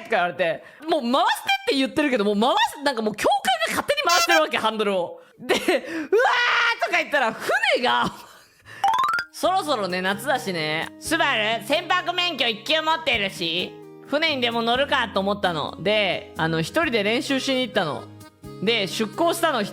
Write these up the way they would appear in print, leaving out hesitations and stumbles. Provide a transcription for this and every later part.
とか言われて、もう回してって言ってるけど、もうなんかもう教会が勝手に回してるわけ、ハンドルを。で、うわーとか言ったら、船が、そろそろね、夏だしね、スバル、船舶免許1級持ってるし、船にでも乗るかと思ったの。で、一人で練習しに行ったの。で、出港したの、知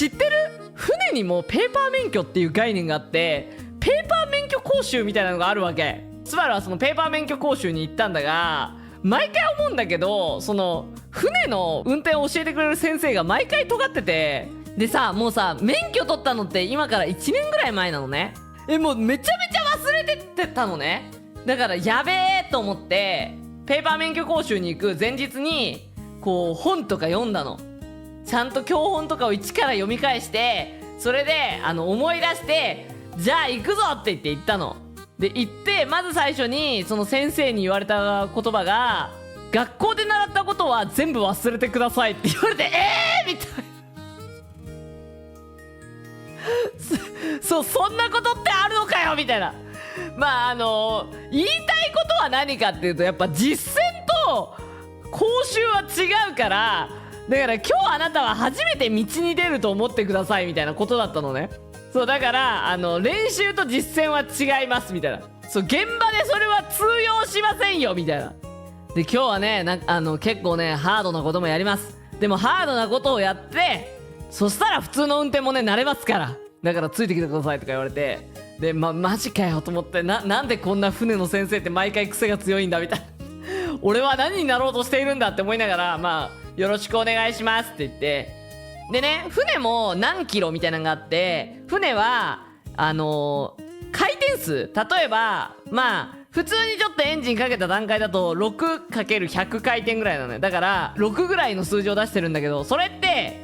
ってる？船にもペーパー免許っていう概念があって、ペーパー免許講習みたいなのがあるわけ。スバルはそのペーパー免許講習に行ったんだが、毎回思うんだけど、その船の運転を教えてくれる先生が毎回尖ってて、でさ、もうさ、免許取ったのって今から1年ぐらい前なのね。もうめちゃめちゃ忘れてってたのね。だからやべえと思って、ペーパー免許講習に行く前日にこう本とか読んだの。ちゃんと教本とかを一から読み返して、それで思い出して、じゃあ行くぞって言って行ったの。で行って、まず最初にその先生に言われた言葉が、学校で習ったことは全部忘れてくださいって言われて、みたいな。そんなことってあるのかよみたいな。まあ言いたいことは何かっていうと、やっぱ実践と講習は違うから、だから今日あなたは初めて道に出ると思ってくださいみたいなことだったのね。そうだから練習と実践は違いますみたいな。そう、現場でそれは通用しませんよみたいな。で今日はね、結構ねハードなこともやります。でもハードなことをやって、そしたら普通の運転もね慣れますから、だからついてきてくださいとか言われて、でマジかよと思って、なんでこんな船の先生って毎回癖が強いんだみたいな俺は何になろうとしているんだって思いながら、まあよろしくお願いしますって言って、でね、船も何キロみたいなのがあって、船は回転数、例えばまあ普通にちょっとエンジンかけた段階だと 6×100 回転ぐらいなのよ。だから6ぐらいの数字を出してるんだけど、それって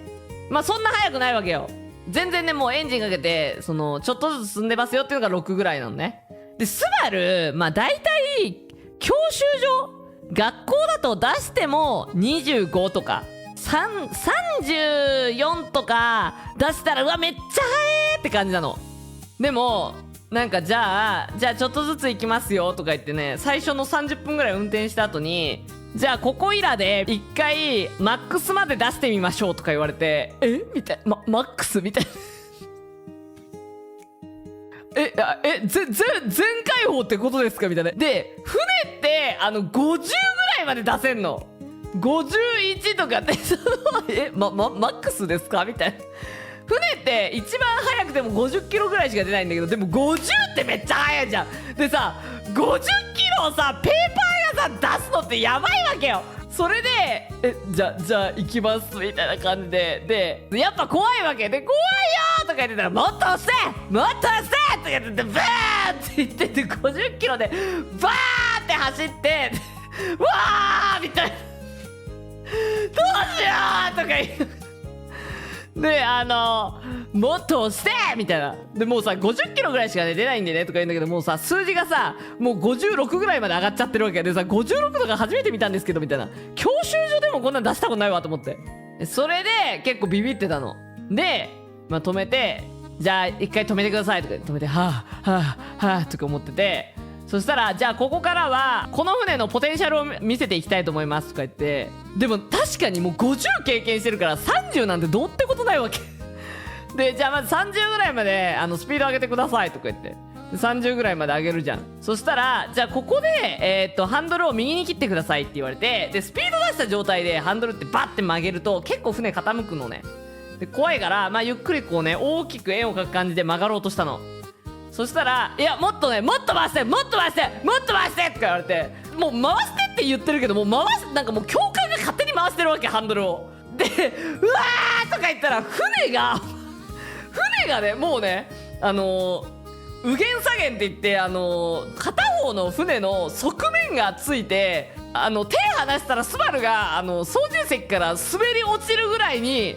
まあそんな速くないわけよ。全然ね、もうエンジンかけてちょっとずつ進んでますよっていうのが6ぐらいなのね。でスバル、まあ大体教習所、学校だと出しても25とか34とか出したら、うわめっちゃ速いって感じなの。でもなんかじゃあちょっとずつ行きますよとか言ってね、最初の30分ぐらい運転した後に、じゃあここいらで一回マックスまで出してみましょうとか言われて、みたいな、マックスみたいな全開放ってことですかみたいな。で船って50ぐらいまで出せんの。51とかってマックスですかみたいな。船って一番速くても50キロぐらいしか出ないんだけど、でも50ってめっちゃ速いじゃん。でさ、50キロをさペーパーがさ出すのってやばいわけよ。それでじゃあ行きますみたいな感じで、やっぱ怖いわけで、怖いよとか言ってたら、もっと押してもっと押してとか言ってて、バーって言ってて、50キロでバーって走ってわーみたいな、どうしようとか言うでもっと押してみたいな。でもうさ、50キロぐらいしか、ね、出ないんでねとか言うんだけど、もうさ数字がさもう56ぐらいまで上がっちゃってるわけでさ、56とか初めて見たんですけどみたいな、教習所でもこんなん出したことないわと思って、それで結構ビビってたので、まあ、止めて、じゃあ一回止めてくださいとか止めて、はぁとか思ってて、そしたら、じゃあここからはこの船のポテンシャルを見せていきたいと思いますとか言って、でも確かにもう50経験してるから30なんてどうってことないわけで、じゃあまず30ぐらいまでスピード上げてくださいとか言って、で30ぐらいまで上げるじゃん。そしたら、じゃあここでハンドルを右に切ってくださいって言われて、でスピード出した状態でハンドルってバッて曲げると結構船傾くのね。で怖いから、まあゆっくりこうね、大きく円を描く感じで曲がろうとしたの。そしたら、いやもっとね、もっと回してもっと回してもっと回してとか言われて、もう回してって言ってるけど、もうなんかもう教会が勝手に回してるわけ、ハンドルを。でうわーとか言ったら、船がね、もうね、右舷左舷って言って、片方の船の側面がついて、手離したらスバルが操縦席から滑り落ちるぐらいに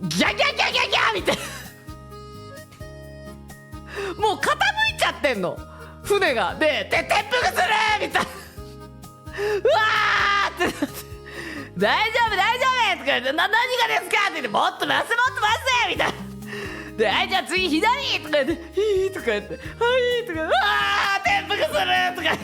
ギャギャギャギャギャみたいなもう傾いちゃってんの船が。で転覆するみたいなうわーってなって、大丈夫とか言って、何がですかって言って、もっと回せみたいな。で、はい、じゃあ次左とか言って、ヒーとか言って、はいとか、うわー転覆するとか言って、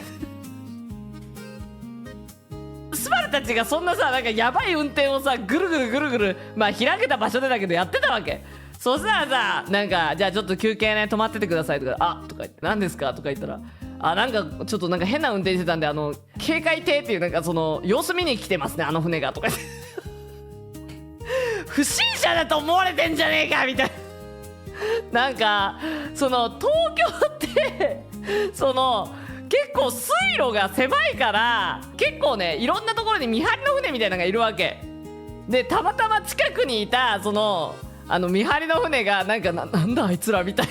スバルたちがそんなさなんかやばい運転をさぐるぐるぐるぐるまあ開けた場所でだけどやってたわけ。そしたらさなんかじゃあちょっと休憩ね止まっててくださいとかあとか言って何ですかとか言ったらなんかちょっとなんか変な運転してたんで警戒艇っていうなんかその様子見に来てますねあの船がとか言って不審者だと思われてんじゃねえかみたいな。なんかその東京ってその結構水路が狭いから結構ねいろんなところに見張りの船みたいなのがいるわけで、たまたま近くにいたその見張りの船がなんかなんだあいつらみたい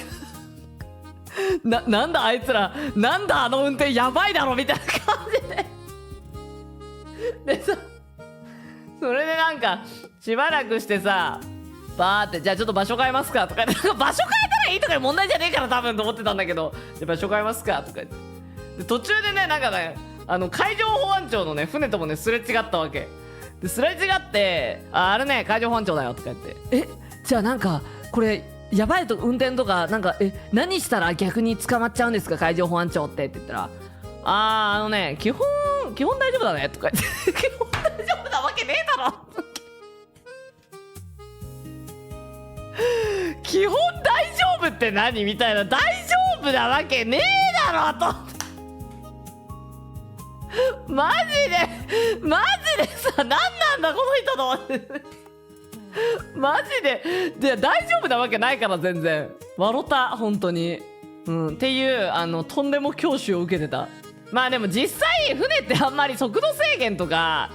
ななんだあいつらなんだあの運転やばいだろみたいな感じででさそれでなんかしばらくしてさバーってじゃあちょっと場所変えますかとか言って場所変えたらいいとか問題じゃねえから多分と思ってたんだけどじゃあ場所変えますかとか言ってで途中でねなんかね海上保安庁のね船ともねすれ違ったわけですれ違ってあれね海上保安庁だよとか言ってじゃあなんかこれやばいと運転とかなんか何したら逆に捕まっちゃうんですか海上保安庁って言ったら基本大丈夫だねとか言って基本大丈夫なわけねえだろ基本大丈夫って何みたいな大丈夫なわけねえだろとマジでさ何なんだこの人とマジで大丈夫なわけないから全然笑った本当にっていうとんでも教習を受けてた。まあでも実際船ってあんまり速度制限とか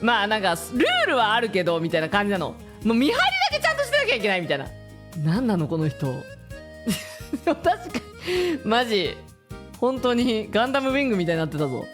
まあなんかルールはあるけどみたいな感じなの。もう見張りだけちゃんとしてなきゃいけないみたいな。なんなのこの人確かにマジ本当にガンダムウィングみたいになってたぞ。